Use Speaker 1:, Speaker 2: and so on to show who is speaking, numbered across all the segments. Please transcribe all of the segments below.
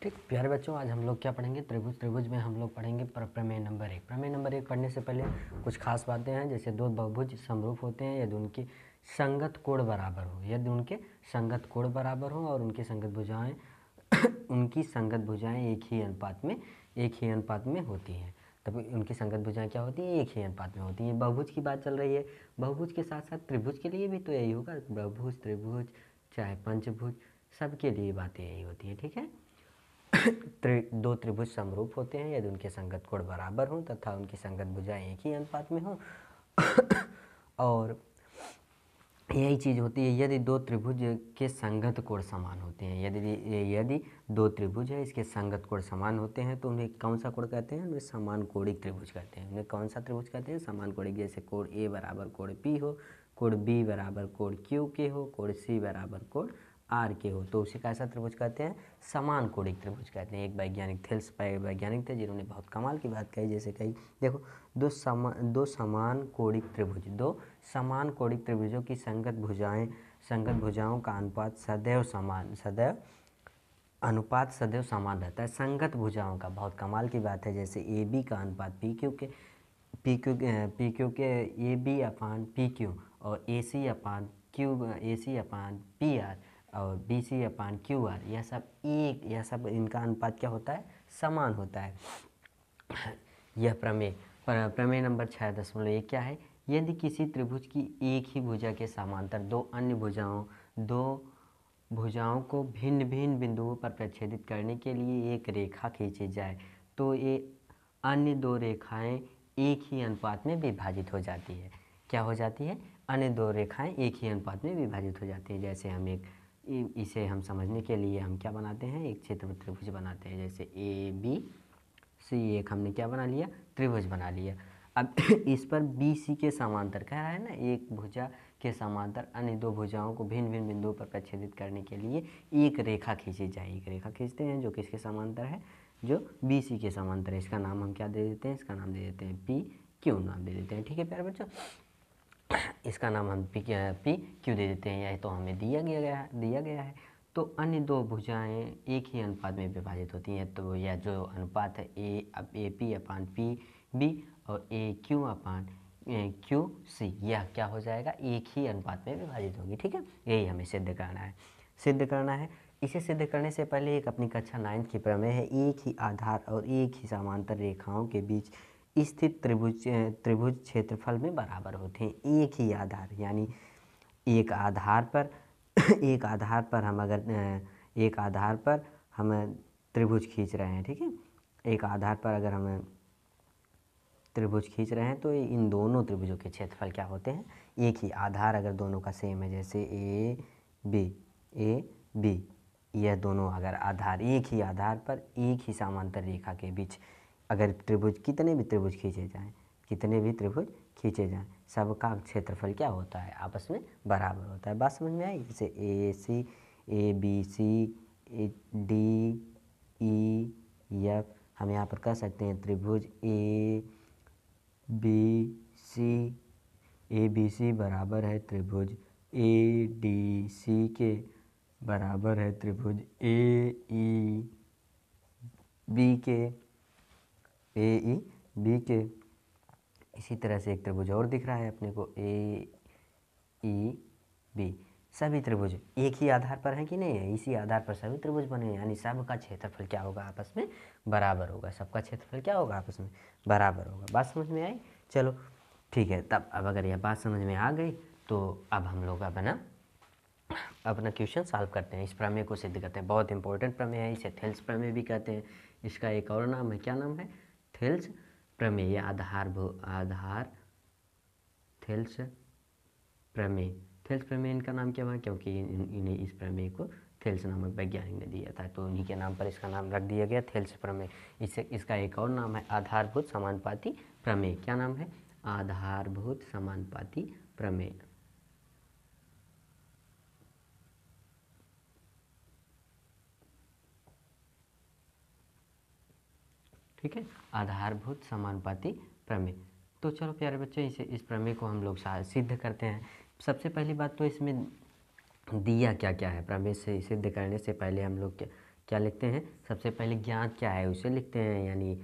Speaker 1: ठीक प्यारे बच्चों, आज हम लोग क्या पढ़ेंगे? त्रिभुज में हम लोग पढ़ेंगे प्रमेय नंबर 1। प्रमेय नंबर 1 पढ़ने से पहले कुछ खास बातें हैं, जैसे दो बहुभुज समरूप होते हैं यदि उनकी संगत कोण बराबर हो, यदि उनके संगत कोण बराबर हो और उनकी संगत भुजाएं उनकी संगत भुजाएं एक ही अनुपात में होती हैं। तब उनकी संगत भुजाएं क्या होती हैं? एक ही अनुपात में होती हैं। बहुभुज की बात चल रही है। बहुभुज के साथ साथ त्रिभुज के लिए भी तो यही होगा। बहुभुज, त्रिभुज, चाहे पंचभुज, सबके लिए बातें यही होती हैं। ठीक है। दो त्रिभुज समरूप होते हैं यदि उनके संगत कोण बराबर हों तथा उनकी संगत भुजाएं एक ही अनुपात में हों। और यही चीज़ होती है यदि दो त्रिभुज के संगत कोण समान होते हैं। यदि दो त्रिभुज है, इसके संगत कोण समान होते हैं तो उन्हें कौन सा कोण कहते हैं? उन्हें समान कोणिक त्रिभुज कहते हैं। उन्हें कौन सा त्रिभुज कहते हैं? समान कोणिक। जैसे कोण ए बराबर कोण पी हो, कोण बी बराबर कोण क्यू के हो, कोण सी बराबर कोण आर के हो, तो उसे कैसा त्रिभुज कहते हैं? समान कोणिक त्रिभुज कहते हैं। एक वैज्ञानिक थेल्स वैज्ञानिक थे जिन्होंने बहुत कमाल की बात कही। जैसे कही, देखो, दो समान कोणिक त्रिभुजों की संगत भुजाओं का अनुपात सदैव समान रहता है। संगत भुजाओं का बहुत कमाल की बात है। जैसे ए बी का अनुपात पी क्यू के A B upon P Q और A C upon P R और B C upon Q R, यह सब इनका अनुपात क्या होता है? समान होता है। यह प्रमेय नंबर 6.1 क्या है? यदि किसी त्रिभुज की एक ही भुजा के समांतर दो अन्य भुजाओं को भिन्न भिन्न बिंदुओं पर प्रच्छेदित करने के लिए एक रेखा खींची जाए तो ये अन्य दो रेखाएं एक ही अनुपात में विभाजित हो जाती है। क्या हो जाती है? अन्य दो रेखाएं एक ही अनुपात में विभाजित हो जाती है। जैसे इसे हम समझने के लिए हम क्या बनाते हैं? एक क्षेत्रफल त्रिभुज बनाते हैं। जैसे ए बी सी, एक हमने क्या बना लिया? त्रिभुज बना लिया। अब इस पर बी सी के समांतर कह रहा है ना, एक भुजा के समांतर अन्य दो भुजाओं को भिन्न भिन्न बिंदुओं पर प्रच्छेदित करने के लिए एक रेखा खींची जाए। एक रेखा खींचते हैं जो किसके समांतर है? जो बी सी के समांतर है। इसका नाम हम क्या दे देते हैं? इसका नाम दे देते हैं पी क्यू नाम दे देते हैं। ठीक है प्यारे बच्चों, इसका नाम हम पी क्यू दे देते हैं। यह तो हमें दिया गया है। तो अन्य दो भुजाएं एक ही अनुपात में विभाजित होती हैं। तो यह जो अनुपात है A P upon P B और A Q upon Q C, यह क्या हो जाएगा? एक ही अनुपात में विभाजित होगी। ठीक है, यही हमें सिद्ध करना है। इसे सिद्ध करने से पहले एक अपनी कक्षा 9 की प्रमेय है। एक ही आधार और एक ही समांतर रेखाओं के बीच स्थित त्रिभुज क्षेत्रफल में बराबर होते हैं। एक ही आधार, यानी एक आधार पर हम त्रिभुज खींच रहे हैं। ठीक है, एक आधार पर अगर हम त्रिभुज खींच रहे हैं तो इन दोनों त्रिभुजों के क्षेत्रफल क्या होते हैं? एक ही आधार अगर दोनों का सेम है, जैसे ए बी, यह दोनों अगर आधार एक ही आधार पर एक ही समांतर रेखा के बीच अगर कितने भी त्रिभुज खींचे जाएं, सबका क्षेत्रफल क्या होता है? आपस में बराबर होता है। बात समझ में आई? जैसे A C, A B C, D E F, हम यहाँ पर कह सकते हैं त्रिभुज ए बी सी बराबर है त्रिभुज ए डी सी के, बराबर है त्रिभुज ए ई बी के। इसी तरह से एक त्रिभुज और दिख रहा है अपने को, ए ई बी। सभी त्रिभुज एक ही आधार पर हैं कि नहीं है? इसी आधार पर सभी त्रिभुज बने हैं, यानी सबका क्षेत्रफल क्या होगा? आपस में बराबर होगा। सबका क्षेत्रफल क्या होगा? आपस में बराबर होगा। बात समझ में आई? चलो ठीक है। तब अब अगर यह बात समझ में आ गई तो अब हम लोग अपना क्वेश्चन सॉल्व करते हैं। इस प्रमेय को सिद्ध करते हैं। बहुत इंपॉर्टेंट प्रमेय है, इसे थेल्स प्रमेय भी कहते हैं। इसका एक और नाम है, क्या नाम है? थेल्स प्रमेय या थेल्स प्रमेय इनका नाम क्या हुआ? क्योंकि इन्हें इस प्रमेय को थेल्स नामक वैज्ञानिक ने दिया था, तो उन्हीं के नाम पर इसका नाम रख दिया गया, थेल्स प्रमेय। इसका एक और नाम है आधारभूत समानुपाती प्रमेय। क्या नाम है? आधारभूत समानुपाती प्रमेय। ठीक है, आधारभूत समानुपाती प्रमेय। तो चलो प्यारे बच्चे, इस प्रमेय को हम लोग सिद्ध करते हैं। सबसे पहली बात तो इसमें दिया क्या क्या है? प्रमेय से सिद्ध करने से पहले हम लोग क्या लिखते हैं, सबसे पहले ज्ञात क्या है उसे लिखते हैं, यानी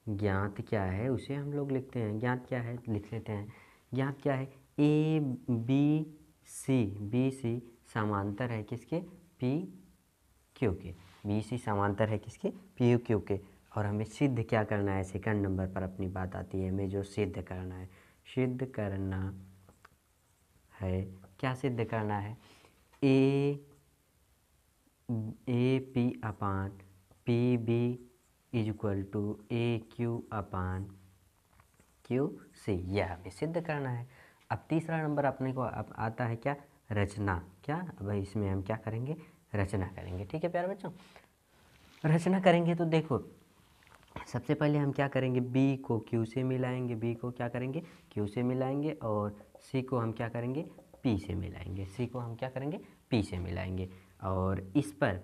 Speaker 1: ज्ञात क्या है उसे हम लोग लिखते हैं। ज्ञात क्या है लिख लेते हैं। ज्ञात क्या है, ए बी सी समांतर है किसके, पी क्यू के। बी सी समांतर है किसके, पी क्यू के। और हमें सिद्ध क्या करना है, सेकंड नंबर पर अपनी बात आती है, हमें जो सिद्ध करना है, सिद्ध करना है, क्या सिद्ध करना है, A P upon P B is equal to A Q upon Q C, यह हमें सिद्ध करना है। अब तीसरा नंबर अपने को अब आता है क्या, रचना। क्या, अब इसमें हम क्या करेंगे, रचना करेंगे। ठीक है प्यारे बच्चों, रचना करेंगे तो देखो सबसे पहले हम क्या करेंगे, बी को क्यू से मिलाएंगे, बी को क्या करेंगे, क्यू से मिलाएंगे, और सी को हम क्या करेंगे, पी से मिलाएंगे, सी को हम क्या करेंगे, पी से मिलाएंगे। और इस पर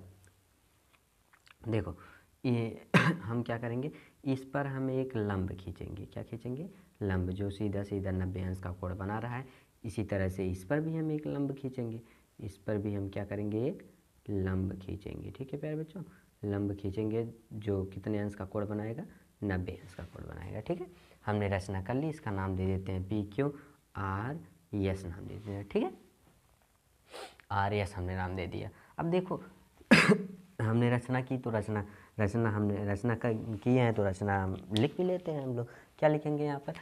Speaker 1: देखो ये हम क्या करेंगे, इस पर हम एक लंब खींचेंगे। क्या खींचेंगे, लंब, जो सीधा सीधा 90 अंश का कोण बना रहा है। इसी तरह से इस पर भी हम एक लंब खींचेंगे, इस पर भी हम क्या करेंगे, एक लंब खींचेंगे। ठीक है प्यारे बच्चों, लंब खींचेंगे जो कितने अंश का कोण बनाएगा, 90 अंश का कोण बनाएगा। ठीक है, हमने रचना कर ली, इसका नाम दे देते हैं पी क्यू आर एस नाम दे देते हैं। ठीक है, आर एस हमने नाम दे दिया। अब देखो हमने रचना की तो रचना हमने रचना किए हैं तो रचना हम लिख भी लेते हैं हम लोग। क्या लिखेंगे यहाँ पर,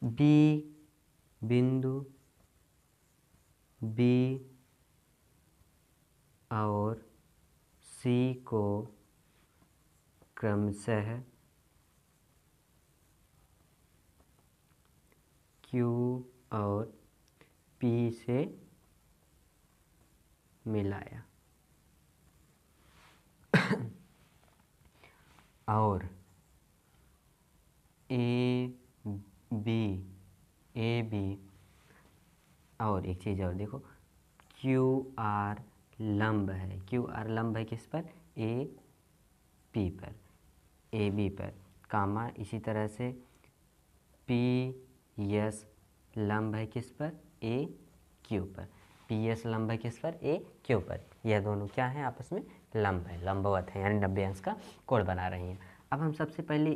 Speaker 1: बी बिंदु बी और सी को क्रमशः क्यू और पी से मिलाया और ए बी और एक चीज़ और देखो, क्यू आर लंब है, क्यू आर लंब है किस पर, ए पी पर, ए बी पर, कामा इसी तरह से पी एस लंब है किस पर, ए क्यू पर, पी एस लंब है किस पर, ए क्यू पर। यह दोनों क्या है, आपस में लंब है, लंबवत है, यानी 90 अंश का कोण बना रही हैं। अब हम सबसे पहले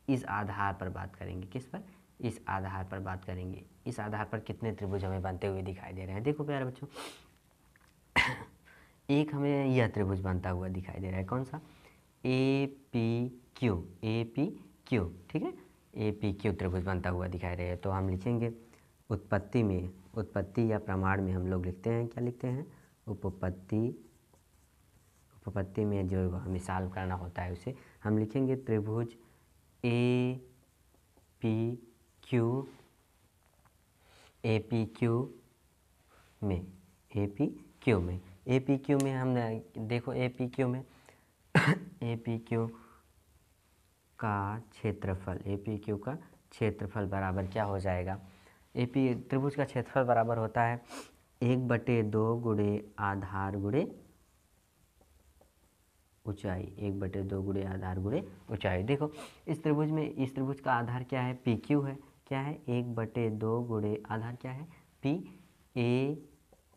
Speaker 1: इस आधार पर बात करेंगे, किस पर, इस आधार पर बात करेंगे। इस आधार पर कितने त्रिभुज हमें बनते हुए दिखाई दे रहे हैं, देखो प्यारे बच्चों एक हमें यह त्रिभुज बनता हुआ दिखाई दे रहा है, कौन सा, ए पी क्यू। ठीक है, ए पी क्यू त्रिभुज बनता हुआ दिखाई दे रहा है। तो हम लिखेंगे उत्पत्ति या प्रमाण में हम लोग लिखते हैं, क्या लिखते हैं, उपपत्ति में जो हमें सॉल्व करना होता है उसे हम लिखेंगे त्रिभुज ए पी क्यू में हम देखो ए पी क्यू में ए पी क्यू का क्षेत्रफल बराबर क्या हो जाएगा, ए पी त्रिभुज का क्षेत्रफल बराबर होता है 1/2 गुणे आधार गुणे ऊंचाई, 1/2 गुणे आधार गुणे ऊंचाई। देखो इस त्रिभुज का आधार क्या है, पी क्यू है, क्या है 1/2 गुणे आधार क्या है, पी ए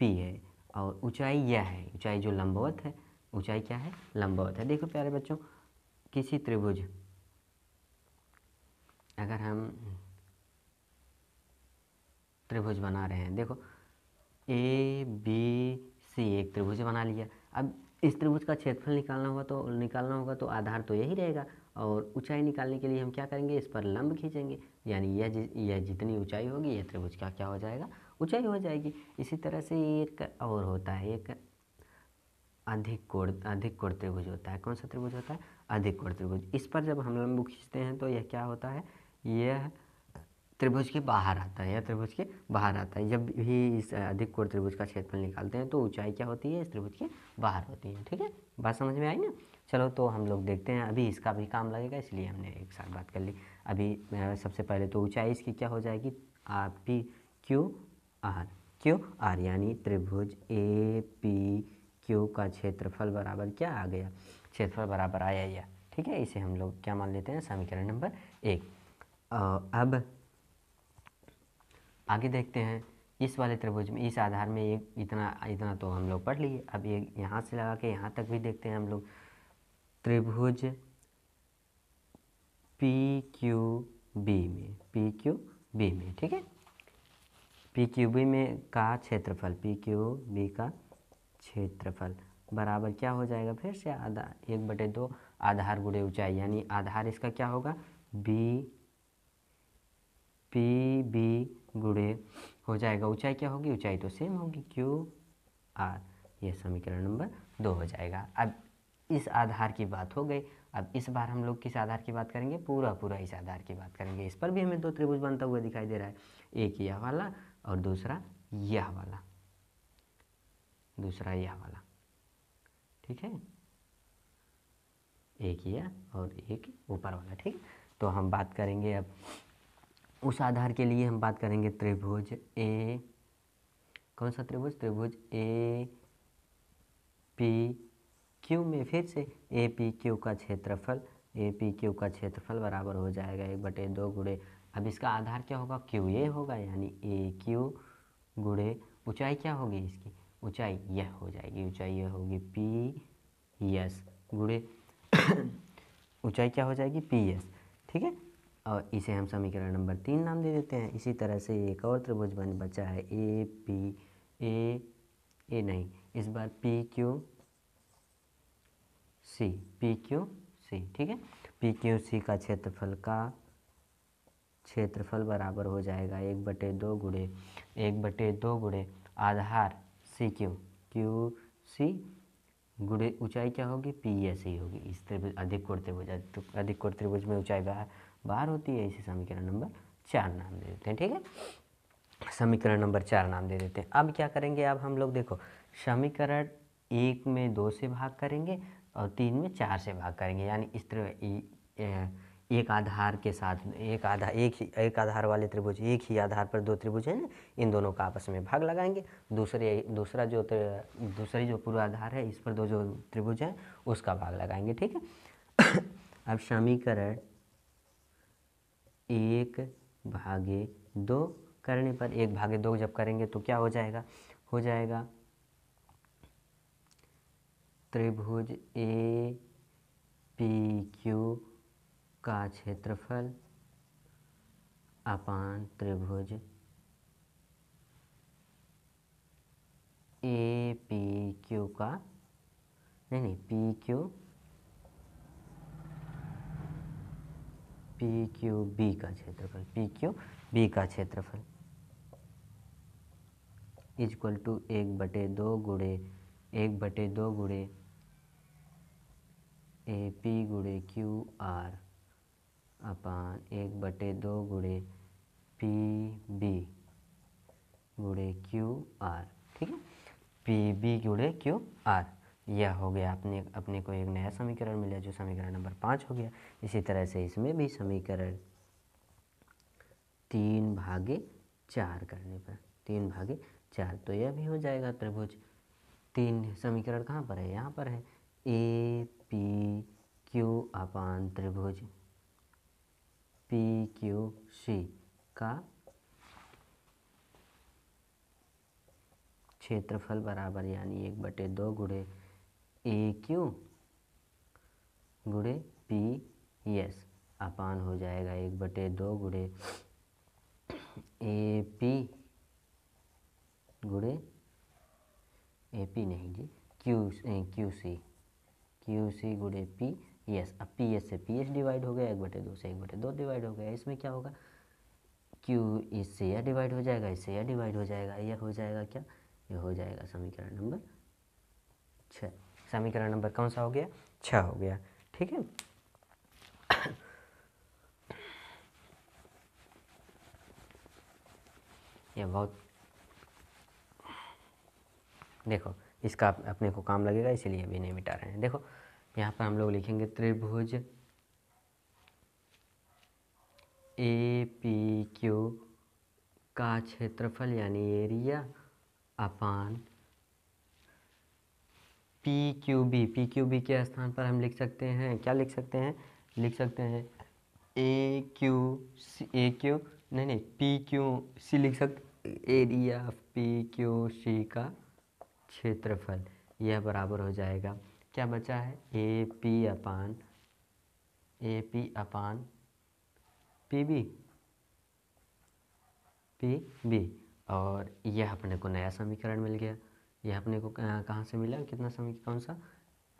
Speaker 1: पी है, और ऊंचाई यह है, ऊंचाई जो लंबवत है, ऊंचाई क्या है, लंबवत है। देखो प्यारे बच्चों, किसी त्रिभुज, अगर हम त्रिभुज बना रहे हैं, देखो ए बी सी एक त्रिभुज बना लिया। अब इस त्रिभुज का क्षेत्रफल निकालना होगा तो आधार तो यही रहेगा, और ऊंचाई निकालने के लिए हम क्या करेंगे, इस पर लंब खींचेंगे, यानी यह जितनी ऊंचाई होगी यह त्रिभुज का क्या हो जाएगा, ऊंचाई हो जाएगी। इसी तरह से एक और होता है, एक अधिक कोण त्रिभुज होता है। कौन सा त्रिभुज होता है, अधिक कोण त्रिभुज। इस पर जब हम लंब खींचते हैं तो यह क्या होता है, यह त्रिभुज के बाहर आता है, यह त्रिभुज के बाहर आता है। जब भी इस अधिक कोण त्रिभुज का क्षेत्रफल निकालते हैं तो ऊंचाई क्या होती है, इस त्रिभुज के बाहर होती है। ठीक है, बात समझ में आई ना। चलो तो हम लोग देखते हैं, अभी इसका भी काम लगेगा इसलिए हमने एक साथ बात कर ली। अभी सबसे पहले तो ऊंचाई इसकी क्या हो जाएगी, पी क्यू आर, यानी त्रिभुज ए पी क्यू का क्षेत्रफल बराबर क्या आ गया, क्षेत्रफल बराबर आया यह। ठीक है, इसे हम लोग क्या मान लेते हैं, समीकरण नंबर 1। अब आगे देखते हैं, इस वाले त्रिभुज में इस आधार में एक इतना तो हम लोग पढ़ लिए। अब ये यहाँ से लगा के यहाँ तक भी देखते हैं हम लोग। त्रिभुज पी क्यू बी में, ठीक है, पी क्यू बी में का क्षेत्रफल, पी क्यू बी का क्षेत्रफल बराबर क्या हो जाएगा, फिर से आधा 1/2 आधार गुणे ऊंचाई, यानी आधार इसका क्या होगा, बी पी बी गुणे हो जाएगा ऊंचाई क्या होगी, ऊंचाई तो सेम होगी क्यू आर। ये समीकरण नंबर 2 हो जाएगा। अब इस आधार की बात हो गई। अब इस बार हम लोग किस आधार की बात करेंगे, पूरा इस आधार की बात करेंगे। इस पर भी हमें 2 त्रिभुज बनता हुआ दिखाई दे रहा है, एक यह वाला और दूसरा यह वाला, ठीक है, एक यह और एक ऊपर वाला, ठीक। तो हम बात करेंगे अब उस आधार के लिए, हम बात करेंगे त्रिभुज ए, कौन सा त्रिभुज, त्रिभुज ए पी क्यू में फिर से ए पी क्यू का क्षेत्रफल, बराबर हो जाएगा 1/2 गुणे, अब इसका आधार क्या होगा, क्यू ए होगा, यानी ए क्यू गुणे ऊंचाई क्या होगी इसकी, ऊंचाई यह हो जाएगी, ऊंचाई यह होगी पी एस गुणे ऊंचाई क्या हो जाएगी पी एस, ठीक है। और इसे हम समीकरण नंबर 3 नाम दे देते हैं। इसी तरह से एक और त्रिभुज बचा है ए पी ए नहीं, इस बार पी क्यू सी, ठीक है, पी क्यू सी का क्षेत्रफल बराबर हो जाएगा 1/2 गुणे आधार सी क्यू सी गुणे ऊंचाई क्या होगी, पी एस ही होगी। इस त्रिभुज अधिक कोण त्रिभुज में ऊंचाई बाहर होती है। इसे समीकरण नंबर 4 नाम दे देते हैं, ठीक है, समीकरण नंबर 4 नाम दे देते हैं। अब क्या करेंगे, अब हम लोग देखो समीकरण 1 में 2 से भाग करेंगे और 3 में 4 से भाग करेंगे, यानी इस तरह एक आधार के साथ एक आधार वाले त्रिभुज, एक ही आधार पर 2 त्रिभुज हैं, इन दोनों का आपस में भाग लगाएंगे। दूसरी जो पूरा आधार है इस पर 2 जो त्रिभुज हैं उसका भाग लगाएंगे, ठीक है। अब समीकरण 1/2 करने पर 1/2 जब करेंगे तो क्या हो जाएगा, त्रिभुज ए पी क्यू का क्षेत्रफल अपान त्रिभुज ए पी क्यू का पी क्यू बी का क्षेत्रफल इक्वल टू 1/2 गुणे ए पी गुणे क्यू आर अपान 1/2 गुणे पी बी गुणे क्यू आर, ठीक है, पी बी गुणे क्यू आर। यह हो गया अपने को एक नया समीकरण मिला जो समीकरण नंबर 5 हो गया। इसी तरह से इसमें भी समीकरण 3/4 करने पर 3/4 तो यह भी हो जाएगा त्रिभुज 3 समीकरण कहाँ पर है, यहाँ पर है, ए पी क्यू अपान त्रिभुज पी क्यू सी का क्षेत्रफल बराबर, यानी 1/2 गुणे ए क्यू गुणे पी एस अपान हो जाएगा 1/2 गुणे ए पी गुणे ए पी नहीं जी क्यू सी गुणे पी एस। अब पी एस से पी एस डिवाइड हो गया, 1/2 से 1/2 डिवाइड हो गया। इसमें क्या होगा, क्यू इससे यह डिवाइड हो जाएगा, इससे यह डिवाइड हो जाएगा, यह हो जाएगा क्या, यह हो जाएगा समीकरण नंबर 6। समीकरण नंबर कौन सा हो गया, 6 हो गया, ठीक है। यह बहुत देखो इसका अपने को काम लगेगा, इसीलिए अभी नहीं मिटा रहे हैं। देखो यहाँ पर हम लोग लिखेंगे त्रिभुज ए पी क्यू का क्षेत्रफल यानी एरिया अपान पी क्यू बी के स्थान पर हम लिख सकते हैं, क्या लिख सकते हैं, ए क्यू नहीं पी क्यू सी लिख सकते, area of P Q C का क्षेत्रफल, यह बराबर हो जाएगा, क्या बचा है, A P upon P B, और यह अपने को नया समीकरण मिल गया। यह अपने को कहाँ से मिला, कितना समीकरण, कौन सा,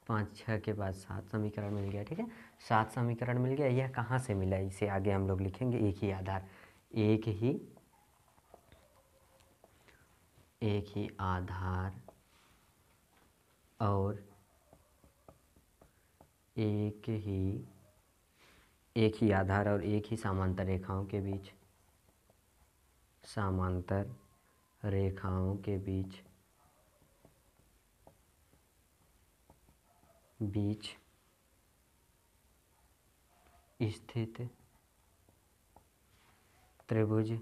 Speaker 1: 5 6 के बाद 7 समीकरण मिल गया। ठीक है, 7 समीकरण मिल गया। यह कहाँ से मिला, इसे आगे हम लोग लिखेंगे, एक ही आधार, एक ही आधार और एक ही आधार और एक ही समांतर रेखाओं के बीच, स्थित त्रिभुज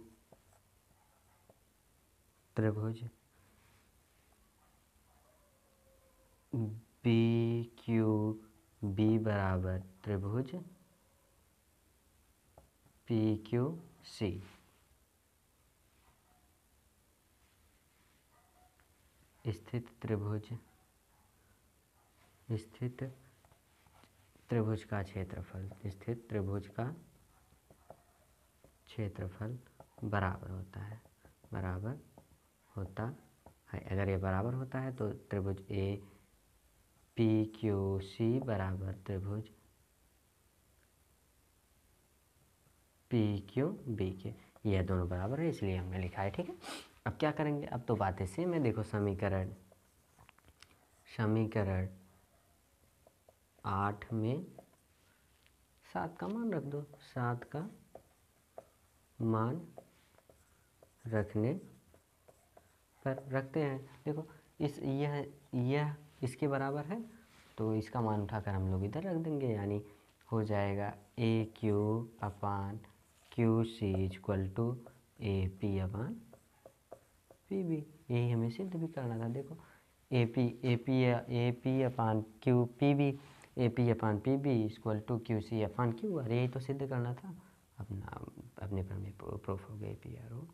Speaker 1: बी क्यू बी बराबर त्रिभुज पी क्यू सी। स्थित त्रिभुज का क्षेत्रफल बराबर होता है। अगर ये बराबर होता है तो त्रिभुज ए पी क्यू सी बराबर त्रिभुज पी क्यू बी के, यह दोनों बराबर है, इसलिए हमने लिखा है। ठीक है, अब क्या करेंगे, अब तो बातें सेम है। देखो समीकरण 8 में 7 का मान रख दो, 7 का मान रखने पर रखते हैं। देखो यह इसके बराबर है, तो इसका मान उठाकर हम लोग इधर रख देंगे, यानी हो जाएगा A Q upon Q C equal to A P upon P B. यही हमें सिद्ध भी करना था। देखो A P upon Q P B, A P upon P B equal to Q C upon Q R, यही तो सिद्ध करना था। अपने पर में प्रूफ हो गया पी आर ओ।